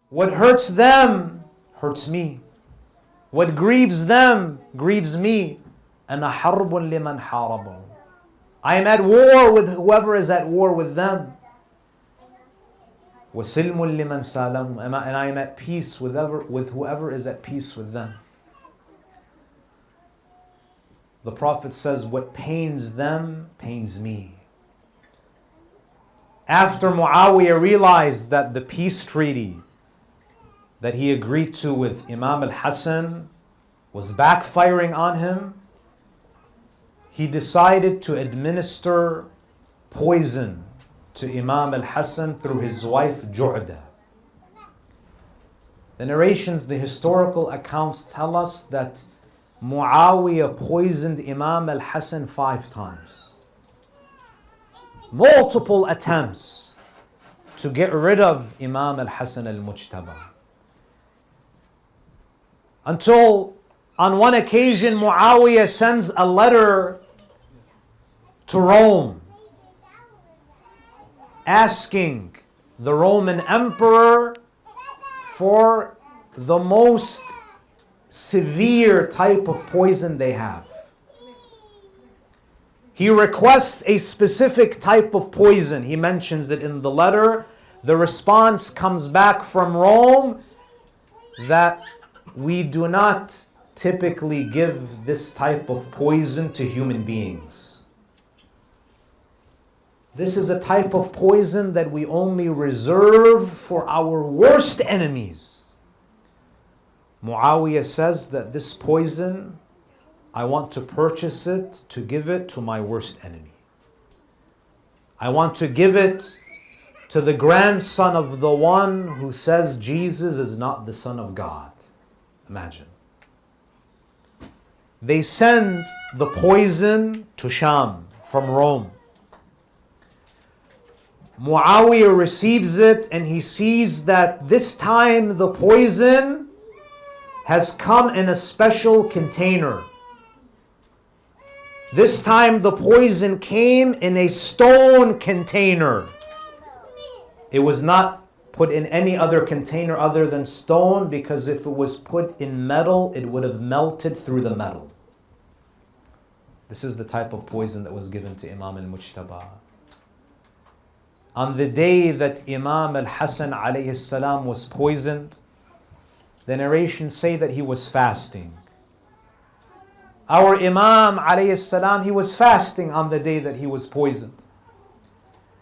What hurts them hurts me. What grieves them grieves me. أَنَا حَرْبٌ لِمَنْ حَارَبَهُ. I am at war with whoever is at war with them. وَسِلْمٌ لِمَنْ سَالَمُ. And I am at peace with whoever is at peace with them. The Prophet says, what pains them pains me. After Muawiyah realized that the peace treaty that he agreed to with Imam al-Hasan was backfiring on him, he decided to administer poison to Imam al-Hasan through his wife Ju'da. The narrations, the historical accounts tell us that Muawiyah poisoned Imam al-Hasan 5 times. Multiple attempts to get rid of Imam Hasan al-Mujtaba. Until on one occasion Muawiyah sends a letter to Rome asking the Roman emperor for the most severe type of poison they have. He requests a specific type of poison. He mentions it in the letter. The response comes back from Rome that we do not typically give this type of poison to human beings. This is a type of poison that we only reserve for our worst enemies. Muawiyah says that this poison, I want to purchase it to give it to my worst enemy. I want to give it to the grandson of the one who says Jesus is not the Son of God. Imagine. They send the poison to Sham from Rome. Muawiyah receives it and he sees that this time the poison has come in a special container. This time the poison came in a stone container. It was not put in any other container other than stone, because if it was put in metal, it would have melted through the metal. This is the type of poison that was given to Imam al-Mujtaba. On the day that Imam al-Hasan alayhi salam was poisoned, the narrations say that he was fasting. Our Imam alayhi salam, he was fasting on the day that he was poisoned.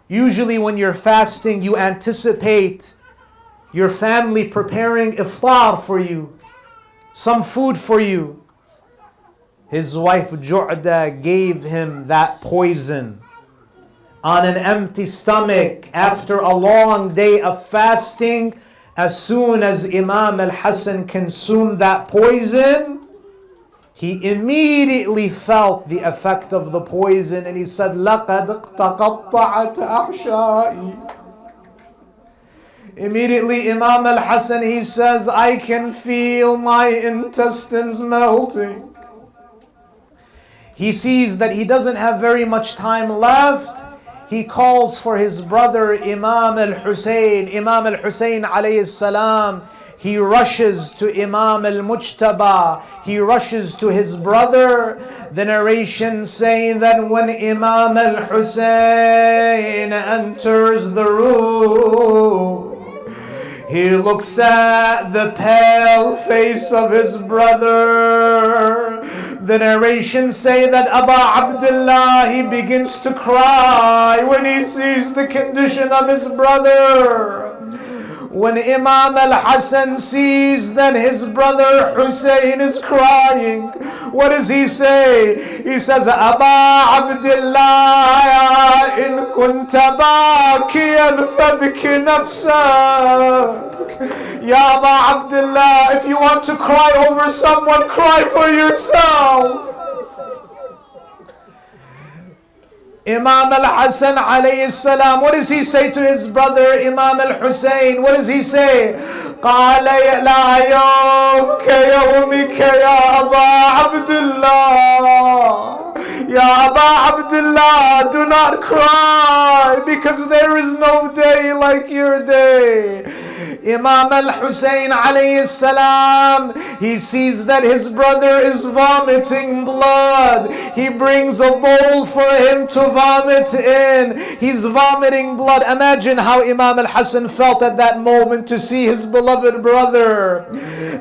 Usually when you're fasting, you anticipate your family preparing iftar for you, some food for you. His wife Ju'da gave him that poison on an empty stomach after a long day of fasting. As soon as Imam al-Hasan consumed that poison, he immediately felt the effect of the poison and he said, لَقَدْ تَقَطَّعَتْ أَحْشَائِي. Immediately Imam al-Hasan, he says, I can feel my intestines melting. He sees that he doesn't have very much time left. He calls for his brother Imam al-Husayn. Imam al-Husayn alayhi salam, he rushes to Imam al-Mujtaba. He rushes to his brother. The narration saying that when Imam al-Husayn enters the room, he looks at the pale face of his brother. The narrations say that Abu Abdullah, he begins to cry when he sees the condition of his brother. When Imam al-Hasan sees that his brother Hussein is crying, what does he say? He says, Aba Abdullah, in kunta bakiyan fabki nafsak. Ya Aba Abdullah, if you want to cry over someone, cry for yourself. Imam al-Hasan alayhi salam, what does he say to his brother Imam al-Husayn? What does he say? قال لا يوم كيومك يا أبا عبد الله. Ya Aba Abdullah, do not cry, because there is no day like your day. Imam al-Hussein alayhi salam, he sees that his brother is vomiting blood. He brings a bowl for him to vomit in. He's vomiting blood. Imagine how Imam al-Hasan felt at that moment to see his beloved brother.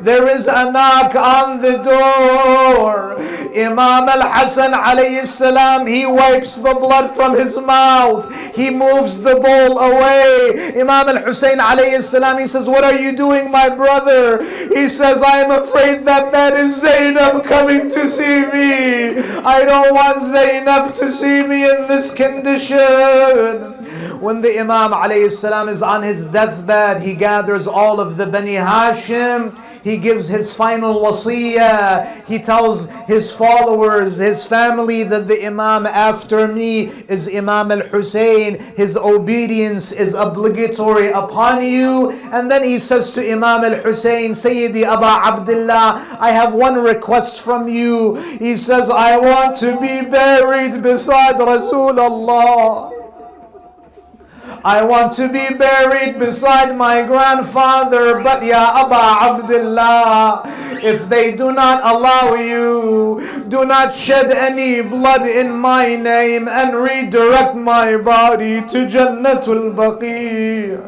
There is a knock on the door. Imam al-Hasan alayhi salam, he wipes the blood from his mouth. He moves the bowl away. Imam al-Hussein alayhi salam, he says, what are you doing, my brother? He says, I am afraid that is Zainab coming to see me. I don't want Zainab to see me in this condition. When the Imam alayhi salam is on his deathbed, he gathers all of the Bani Hashim. He gives his final wasiyah. He tells his followers, his family, that the Imam after me is Imam al-Hussein. His obedience is obligatory upon you. And then he says to Imam al-Hussein, Sayyidi Aba Abdullah, I have one request from you. He says, I want to be buried beside Rasulullah. I want to be buried beside my grandfather, but Ya Aba Abdullah, if they do not allow you, do not shed any blood in my name and redirect my body to Jannatul Baqi.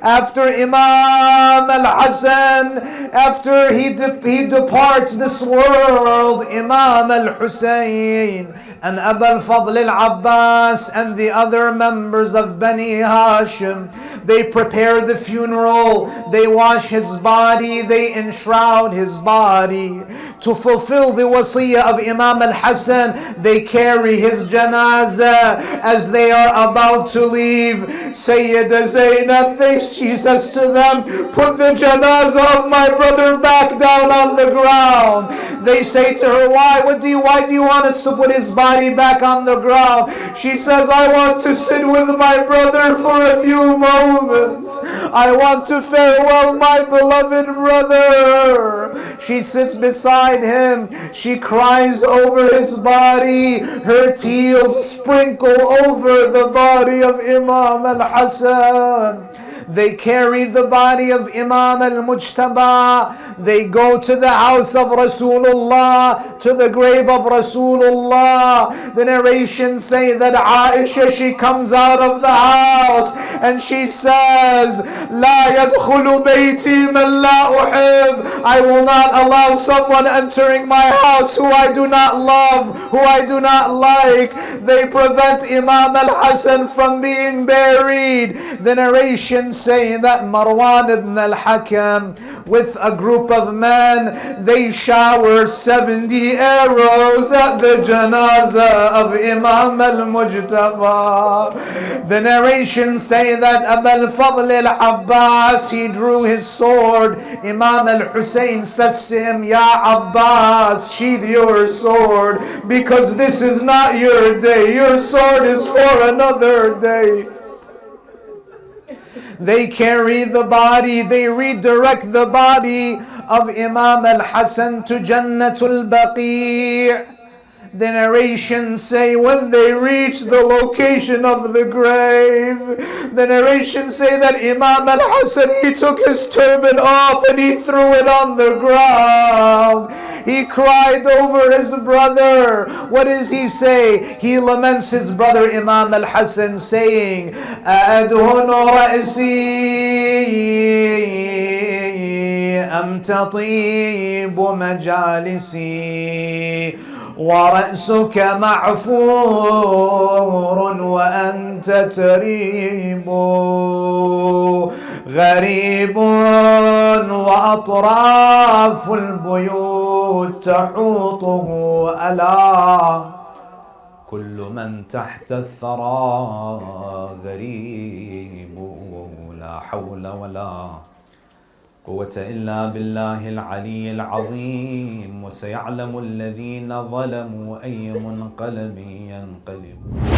After Imam al-Hasan, after he departs this world, Imam al-Hussein and Abu al-Fadl al-Abbas and the other members of Bani Hashim, they prepare the funeral, they wash his body, they enshroud his body. To fulfill the wasiyah of Imam al-Hasan, they carry his janazah. As they are about to leave, Sayyida Zainab, she says to them, put the janazah of my brother back down on the ground. They say to her, why do you want us to put his body back on the ground? She says, I want to sit with my brother for a few moments. I want to farewell my beloved brother. She sits beside him. She cries over his body. Her tears sprinkle over the body of Imam al-Hasan. They carry the body of Imam al-Mujtaba. They go to the house of Rasulullah, to the grave of Rasulullah. The narrations say that Aisha, she comes out of the house and she says, لا يدخل بيتي من لا أحب. I will not allow someone entering my house who I do not love, who I do not like. They prevent Imam al-Hasan from being buried. The narrations say that Marwan ibn al-Hakam, with a group of men, they shower 70 arrows at the janazah of Imam al-Mujtaba. The narrations say that Abu al-Fadl al-Abbas, he drew his sword. Imam al-Hussein says to him, Ya Abbas, sheath your sword, because this is not your day. Your sword is for another day. They carry the body, they redirect the body of Imam al-Hasan to Jannatul Baqi'. The narrations say when they reach the location of the grave, the narrations say that Imam al-Hasan, he took his turban off and he threw it on the ground. He cried over his brother. What does he say? He laments his brother Imam al-Hasan, saying, أَأَدْهُنُ رَأْسِي أَمْ تَطِيبُ مَجَالِسِي ورأسك معفور وأنت تريب غريب وأطراف البيوت تحوطه ألا كل من تحت الثرى غريب. لا حول ولا قوة إلا بالله العلي العظيم. وسيعلم الذين ظلموا أي منقلب ينقلب.